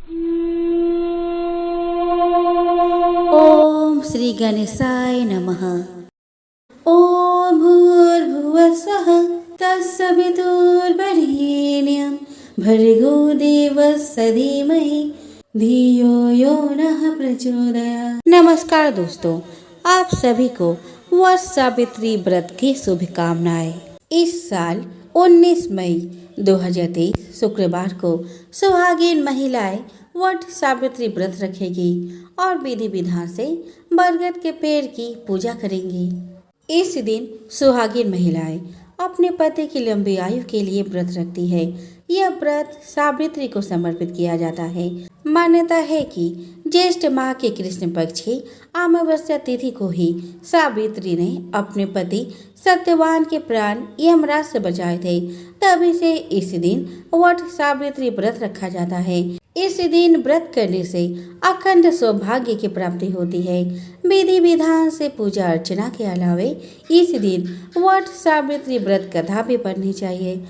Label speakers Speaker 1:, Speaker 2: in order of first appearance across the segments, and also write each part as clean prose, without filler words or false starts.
Speaker 1: ओम श्री गणेशाय नमः। ओम भूर्भुवस्सुः तत्सवितुर्वरेण्यं भर्गो देवस्य धीमहि धियो यो नः प्रचोदयात्। नमस्कार दोस्तों, आप सभी को वट सावित्री व्रत की शुभकामनाएं। इस साल 19 मई 2023 शुक्रवार को सुहागिन महिलाएं वट सावित्री व्रत रखेगी और विधि विधान से बरगद के पेड़ की पूजा करेंगी। इस दिन सुहागिन महिलाएं अपने पति की लंबी आयु के लिए व्रत रखती है। यह व्रत सावित्री को समर्पित किया जाता है। मान्यता है कि ज्येष्ठ माह के कृष्ण पक्ष की अमावस्या तिथि को ही सावित्री ने अपने पति सत्यवान के प्राण यमराज से बचाए थे। तभी से इस दिन वट सावित्री व्रत रखा जाता है। इस दिन व्रत करने से अखंड सौभाग्य की प्राप्ति होती है। विधि विधान से पूजा अर्चना के अलावे इस दिन वट सावित्री व्रत कथा भी पढ़नी चाहिए।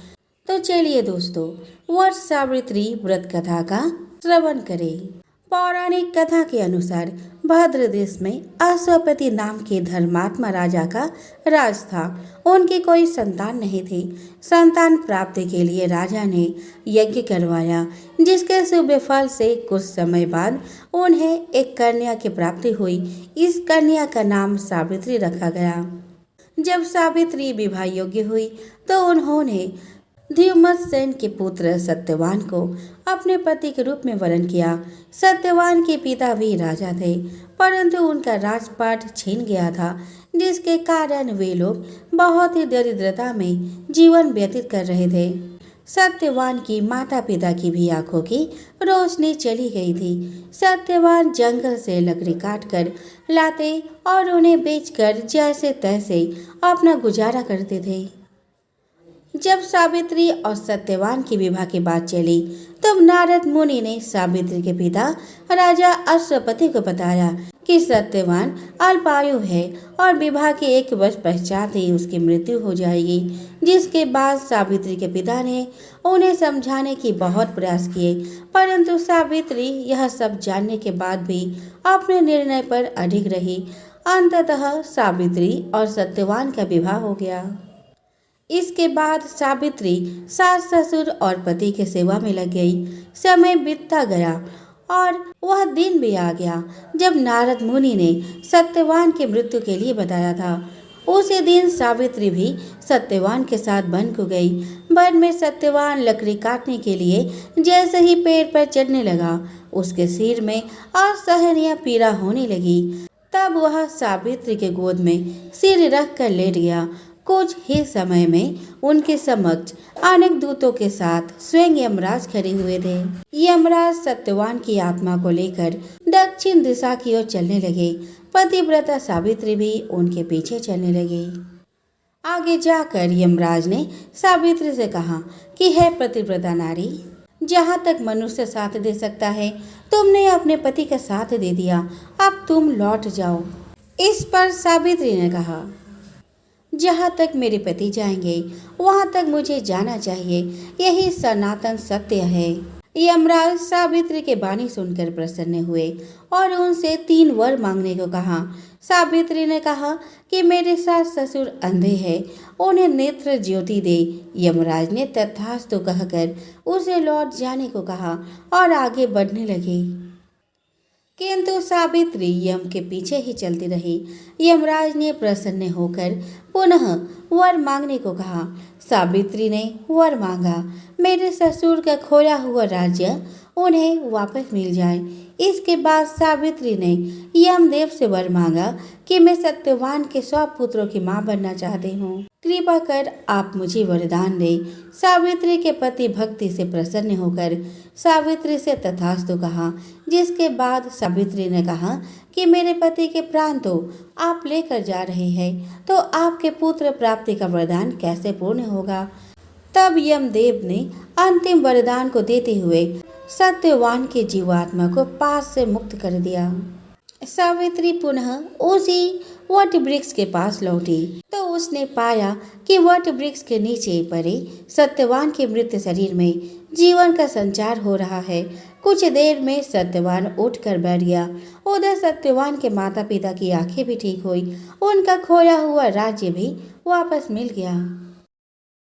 Speaker 1: तो चलिए दोस्तों, वट सावित्री व्रत कथा का श्रवण करें। पौराणिक कथा के अनुसार भद्र देश में अश्वपति नाम के धर्मात्मा राजा का राज था। उनकी कोई संतान नहीं थी। संतान प्राप्ति के लिए राजा ने यज्ञ करवाया, जिसके शुभ फल से कुछ समय बाद उन्हें एक कन्या की प्राप्ति हुई। इस कन्या का नाम सावित्री रखा गया। जब सावित्री विवाह योग्य हुई तो उन्होंने ध्युमसेन के पुत्र सत्यवान को अपने पति के रूप में वरण किया। सत्यवान के पिता भी राजा थे, परंतु उनका राजपाट छीन गया था, जिसके कारण वे लोग बहुत ही दरिद्रता में जीवन व्यतीत कर रहे थे। सत्यवान की माता पिता की भी आंखों की रोशनी चली गई थी। सत्यवान जंगल से लकड़ी काटकर लाते और उन्हें बेचकर जैसे तैसे अपना गुजारा करते थे। जब सावित्री और सत्यवान की विवाह की बात चली, तब नारद मुनि ने सावित्री के पिता राजा अश्वपति को बताया कि सत्यवान अल्पायु है और विवाह के 1 वर्ष पश्चात ही उसकी मृत्यु हो जाएगी। जिसके बाद सावित्री के पिता ने उन्हें समझाने की बहुत प्रयास किए, परंतु सावित्री यह सब जानने के बाद भी अपने निर्णय पर अडिग रही। अंततः सावित्री और सत्यवान का विवाह हो गया। इसके बाद सावित्री सास ससुर और पति के सेवा में लग गई। समय बीतता गया और वह दिन भी आ गया जब नारद मुनि ने सत्यवान की मृत्यु के लिए बताया था। उसी दिन सावित्री भी सत्यवान के साथ वन को गई। वन में सत्यवान लकड़ी काटने के लिए जैसे ही पेड़ पर चढ़ने लगा, उसके सिर में असहनीय पीड़ा होने लगी। तब वह सावित्री के गोद में सिर रख कर लेट गया। कुछ ही समय में उनके समक्ष अनेक दूतों के साथ स्वयं यमराज खड़े हुए थे। यमराज सत्यवान की आत्मा को लेकर दक्षिण दिशा की ओर चलने लगे। पतिव्रता सावित्री भी उनके पीछे चलने लगी। आगे जाकर यमराज ने सावित्री से कहा कि हे पतिव्रता नारी, जहाँ तक मनुष्य साथ दे सकता है, तुमने अपने पति का साथ दे दिया, अब तुम लौट जाओ। इस पर सावित्री ने कहा, जहाँ तक मेरे पति जाएंगे वहाँ तक मुझे जाना चाहिए, यही सनातन सत्य है। यमराज सावित्री के वाणी सुनकर प्रसन्न हुए और उनसे 3 वर मांगने को कहा। सावित्री ने कहा कि मेरे सास ससुर अंधे हैं, उन्हें नेत्र ज्योति दे। यमराज ने तथास्तु कहकर उसे लौट जाने को कहा और आगे बढ़ने लगे, किंतु सावित्री यम के पीछे ही चलती रही। यमराज ने प्रसन्न होकर पुनः वर मांगने को कहा। सावित्री ने वर मांगा, मेरे ससुर का खोया हुआ राज्य उन्हें वापस मिल जाए। इसके बाद सावित्री ने यमदेव से वर मांगा कि मैं सत्यवान के 100 पुत्रों की मां बनना चाहती हूँ, कृपा कर आप मुझे वरदान दे। सावित्री के पति भक्ति से प्रसन्न होकर सावित्री से तथास्तु कहा। जिसके बाद सावित्री ने कहा कि मेरे पति के प्राण तो आप लेकर जा रहे हैं, तो आपके पुत्र प्राप्ति का वरदान कैसे पूर्ण होगा। तब यमदेव ने अंतिम वरदान को देते हुए सत्यवान की जीवात्मा को पास से मुक्त कर दिया। सावित्री पुनः उसी वट वृक्ष के पास लौटी तो उसने पाया कि वट वृक्ष के नीचे पड़े सत्यवान के मृत शरीर में जीवन का संचार हो रहा है। कुछ देर में सत्यवान उठकर बैठ गया। उधर सत्यवान के माता पिता की आंखें भी ठीक हुई, उनका खोया हुआ राज्य भी वापस मिल गया।